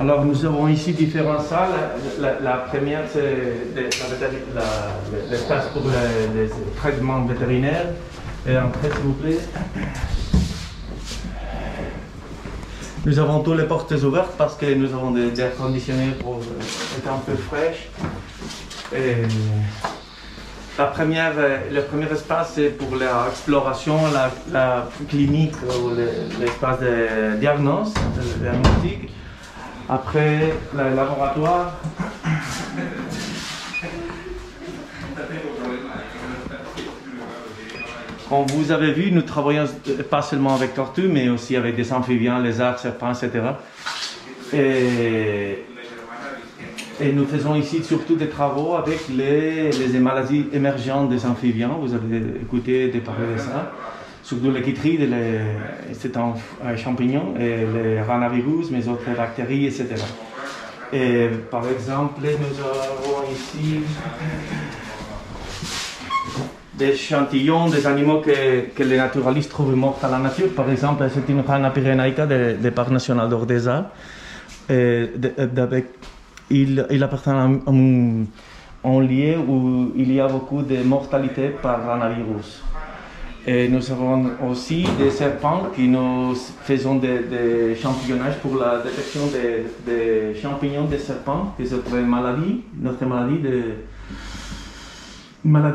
Alors nous avons ici différentes salles. La première c'est l'espace pour les traitements vétérinaires. Et entrez s'il vous plaît. Nous avons toutes les portes ouvertes parce que nous avons des air conditionnés pour être un peu fraîche. Et le premier espace c'est pour l'exploration, la clinique ou l'espace de diagnostic. Après, le laboratoire. Comme vous avez vu, nous travaillons pas seulement avec tortues, mais aussi avec des amphibiens, lézards, serpents, etc. Et nous faisons ici surtout des travaux avec les maladies émergentes des amphibiens. Vous avez écouté parler de ça. Surtout les chytrides, c'est un champignon, et les ranavirus, mais autres bactéries, etc. Et par exemple, nous avons ici des échantillons des animaux que les naturalistes trouvent morts dans la nature. Par exemple, c'est une rana pyrénaïca des parcs nationaux d'Ordesa. Il appartient à un lieu où il y a beaucoup de mortalité par ranavirus. Et nous avons aussi des serpents qui nous faisons des champignonnages pour la détection des champignons des serpents, des autres maladies. Notre maladie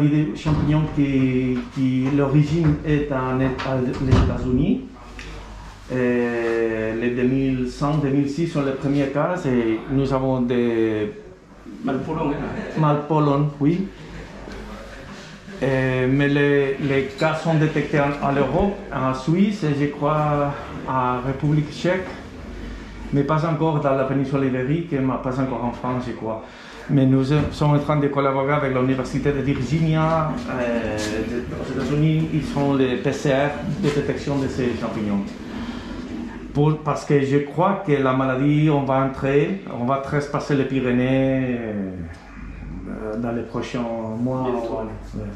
des champignons qui l'origine est les États-Unis. Les 2005-2006 sont les premiers cas et nous avons des Malpolon, oui. Mais les cas sont détectés en Europe, en Suisse et je crois en République tchèque, mais pas encore dans la péninsule ibérique et pas encore en France, je crois. Mais nous sommes en train de collaborer avec l'Université de Virginia aux États-Unis. Ils font les PCR de détection de ces champignons. Parce que je crois que la maladie, on va trespasser les Pyrénées dans les prochains mois.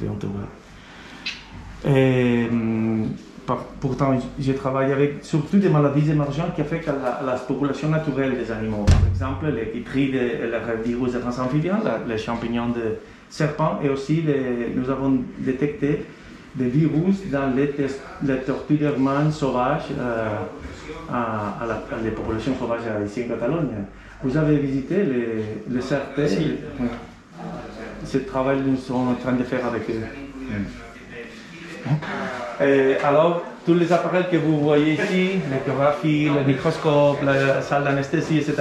Bientôt. Et pourtant, je travaille avec surtout des maladies émergentes qui affectent la population naturelle des animaux. Par exemple, les chytrides et les virus des amphibiens, les champignons de serpents, et aussi nous avons détecté des virus dans les tortues d'Hermann sauvages à les populations sauvages ici en Catalogne. Vous avez visité les CRT? Si. Oui. Ce travail nous sommes en train de faire avec eux. Et alors, tous les appareils que vous voyez ici, l'échographie, le microscope, la salle d'anesthésie, etc.,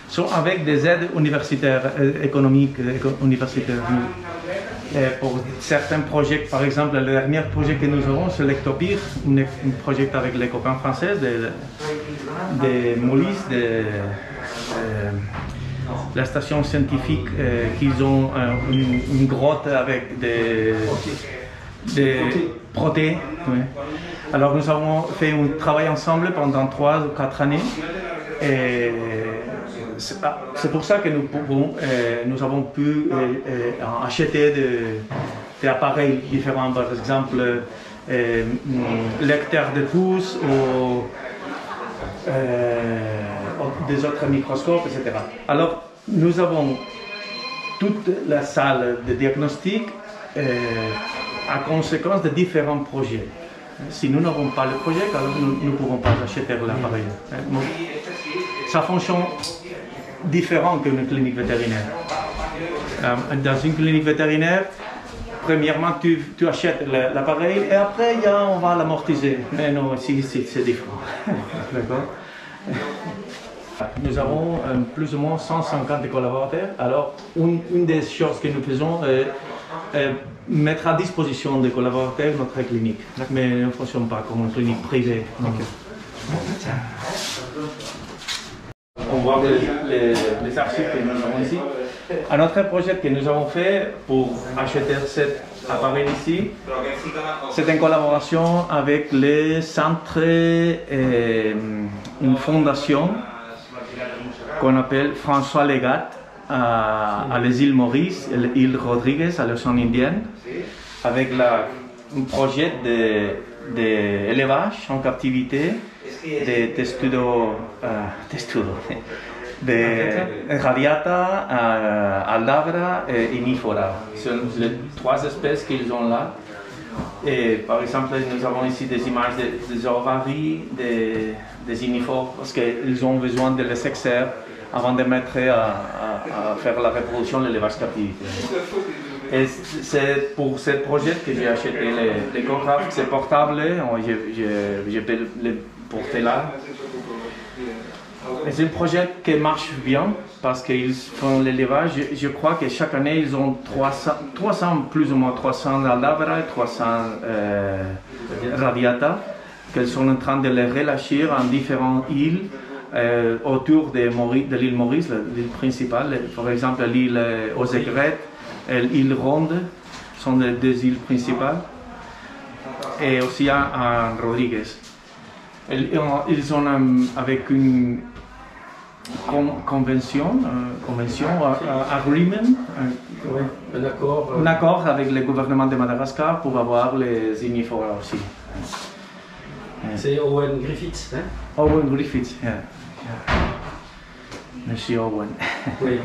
sont avec des aides universitaires, économiques, universitaires. Et pour certains projets, par exemple, le dernier projet que nous avons, c'est l'Ectopir, un projet avec les copains français, des Molis, la station scientifique, qu'ils ont une grotte avec des protés. Oui. Alors nous avons fait un travail ensemble pendant 3 ou 4 années. Et c'est pour ça que nous avons pu acheter des appareils différents, par exemple lecteurs de pouces ou des autres microscopes, etc. Alors nous avons toute la salle de diagnostic à conséquence de différents projets. Si nous n'avons pas le projet, alors nous ne pouvons pas acheter l'appareil. Ça fonctionne différent qu'une clinique vétérinaire. Dans une clinique vétérinaire, premièrement, tu achètes l'appareil et après, on va l'amortiser. Mais non, ici, c'est différent. D'accord? Nous avons plus ou moins 150 collaborateurs. Alors, une des choses que nous faisons est mettre à disposition des collaborateurs notre clinique. Mais elle ne fonctionne pas comme une clinique privée. Okay. On voit les archives que nous avons ici. Un autre projet que nous avons fait pour acheter cet appareil ici, c'est une collaboration avec les centres et une fondation qu'on appelle François Legat à les îles Maurice et l'île Rodriguez à l'océan Indien, avec un projet d'élevage en captivité de de radiata, aldabra et inifora. Ce sont les trois espèces qu'ils ont là. Et par exemple, nous avons ici des images des ovaries, des inifores, parce qu'ils ont besoin de les extraire avant de mettre à faire la reproduction, l'élevage captivité. Et c'est pour ce projet que j'ai acheté l'échographe, c'est portable, je peux le porter là. C'est un projet qui marche bien parce qu'ils font l'élevage. Je crois que chaque année ils ont 300 plus ou moins 300 aldabra et 300 radiata qu'ils sont en train de les relâcher en différentes îles autour de l'île Maurice, l'île principale. Par exemple, l'île aux Aigrettes et l'île Ronde sont les deux îles principales. Et aussi à Rodriguez. Ils sont avec une convention, agreement, un accord avec le gouvernement de Madagascar pour avoir les inifora aussi. C'est Owen Griffiths, hein? Owen Griffiths, yeah. Monsieur Owen. Oui.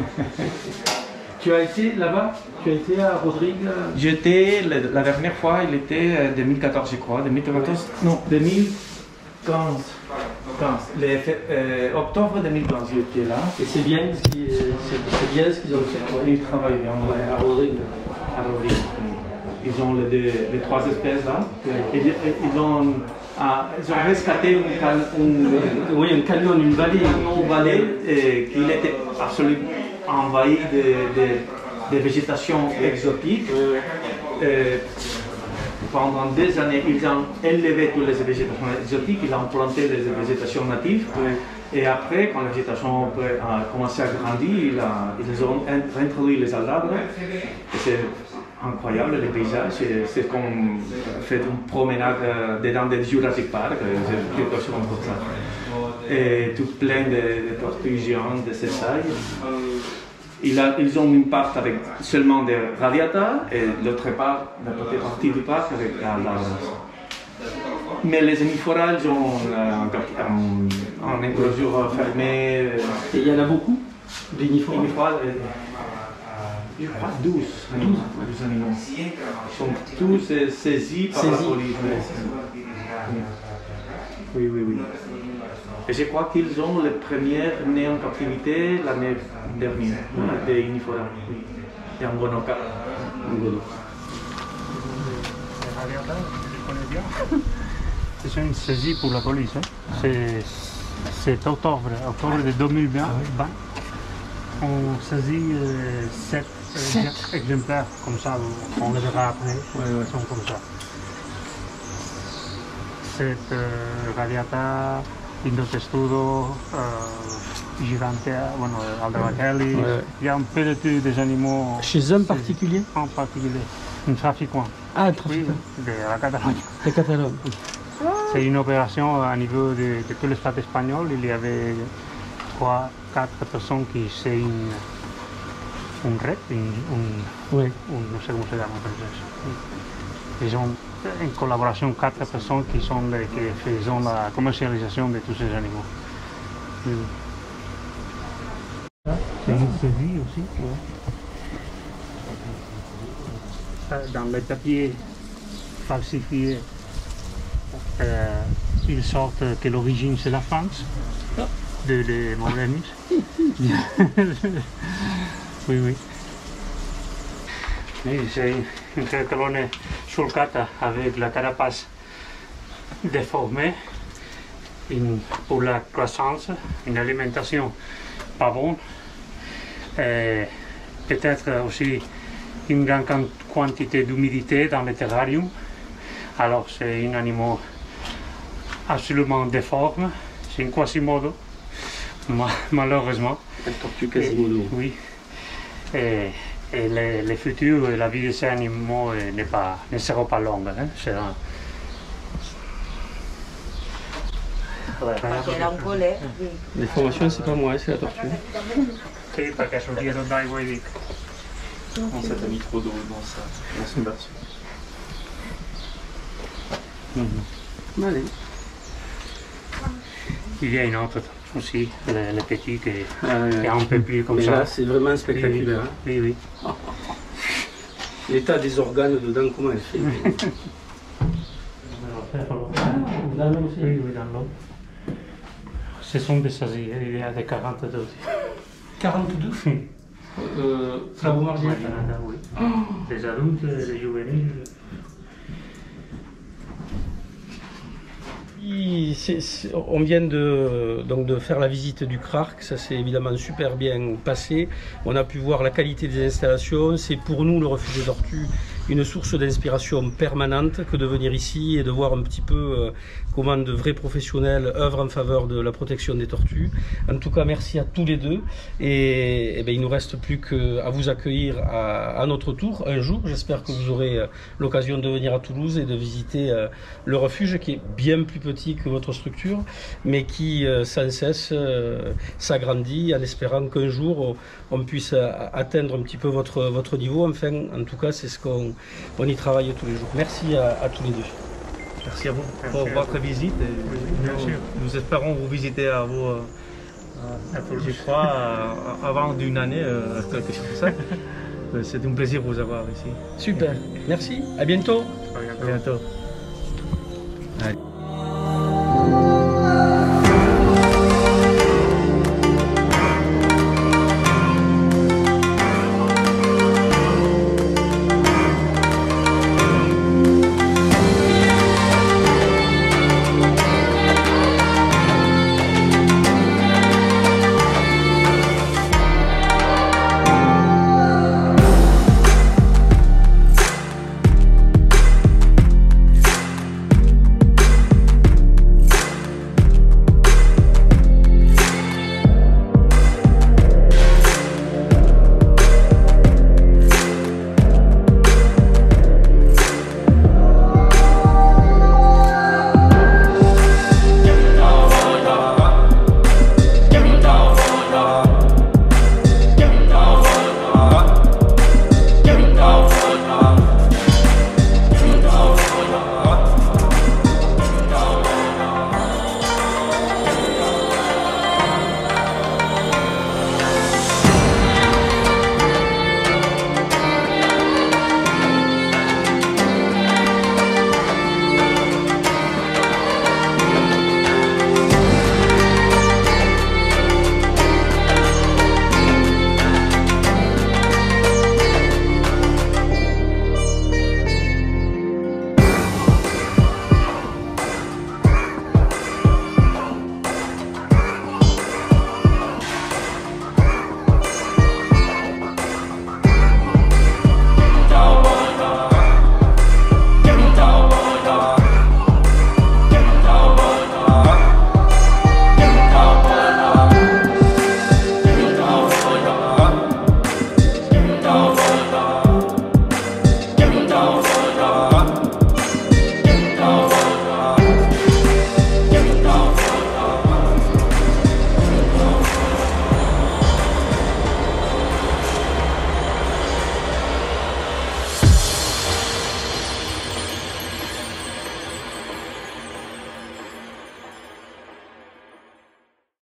Tu as été là-bas? Tu as été à Rodrigue? J'étais, la dernière fois, il était 2014, je crois. 2014, non, 2015. Octobre 2015, j'étais là. Et c'est bien ce qu'ils ont fait. Ils travaillent bien. Ouais, à Rodrigue. À Rodrigue. Ils ont les trois espèces là. Ils ont rescaté un canyon, une vallée. Une vallée qui était absolument envahie de végétation exotique. Pendant des années, ils ont élevé toutes les végétations exotiques, ils ont planté les végétations natives. Et après, quand la végétation a commencé à grandir, ils ont réintroduit les aldabres. C'est incroyable le paysage. C'est comme faire une promenade dedans des Jurassic Park, c'est quelque chose comme ça. Et tout plein de tortues géantes, de césailles. Ils ont une part avec seulement des radiata et l'autre part, la petite partie du parc avec l'aldabra. Mais les inifora, ils ont en enclosure fermée. Et il y en a beaucoup d'inifora? Je crois 12 animaux. Ils sont tous saisis par la police. Oui. Et je crois qu'ils ont les premiers nés en captivité l'année dernière, des inifora. Oui. Et en Gonoka. C'est une saisie pour la police. Hein. C'est octobre de 2020. On saisit 7 exemplaires comme ça. On les verra après. Ils sont comme ça. C'est radiata, Indotestudo, Gigantea, Aldabra-Kelly. Il y a un peu de tout des animaux. Chez un particulier? En particulier. Un trafiquant. Ah, un trafiquant. Oui, de la Catalogne. De Catalogne. C'est une opération à niveau de tout l'espace espagnol. Il y avait 3-4 personnes qui c'est une red, oui. No sé cómo se llama en français. Ils ont en collaboration 4 personnes qui font la commercialisation de tous ces animaux. C'est une saisie aussi. Dans les papiers falsifiés, ils sortent que l'origine c'est la France, de modernisme. Oui. C'est une colonne sulcata avec la carapace déformée pour la croissance, une alimentation pas bonne, peut-être aussi une grande quantité d'humidité dans le terrarium. Alors c'est un animal absolument déforme, c'est un quasimodo, malheureusement. Un tortue quasimodo. Oui. Et le futur et la vie de ces animaux ne sera pas longue. Hein? Les formations, c'est pas moi, c'est la tortue. Oui, parce que je dirais d'aigua et On s'est mis trop d'eau dans son berceau. Allez. Il y a une autre aussi, le petit, qui est un peu plus comme Mais ça. là, c'est vraiment spectaculaire. Hein. Oui, oui. L'état des organes dedans, comment elle fait? Dans l'eau aussi? Oui, oui, dans l'eau. Ce sont des saisies, il y a des 42 aussi. 42 Ça vous marche bien? Oui. Des adultes, des juvéniles. On vient donc de faire la visite du Krark, ça s'est évidemment super bien passé. On a pu voir la qualité des installations. C'est pour nous, le refuge des tortues, une source d'inspiration permanente que de venir ici et de voir un petit peu comment de vrais professionnels œuvrent en faveur de la protection des tortues. En tout cas, merci à tous les deux. Et ben, il ne nous reste plus qu'à vous accueillir à notre tour un jour. J'espère que vous aurez l'occasion de venir à Toulouse et de visiter le refuge qui est bien plus petit que votre structure, mais qui sans cesse s'agrandit en espérant qu'un jour on puisse atteindre un petit peu votre niveau. Enfin, en tout cas, c'est ce qu'on y travaille tous les jours. Merci à tous les deux. Merci à vous Merci pour à votre vous. visite. Bien sûr. Nous espérons vous visiter à vous, je crois, avant d'une année, quelque chose comme ça. C'est un plaisir de vous avoir ici. Super, merci, à bientôt. À bientôt. À bientôt. Allez.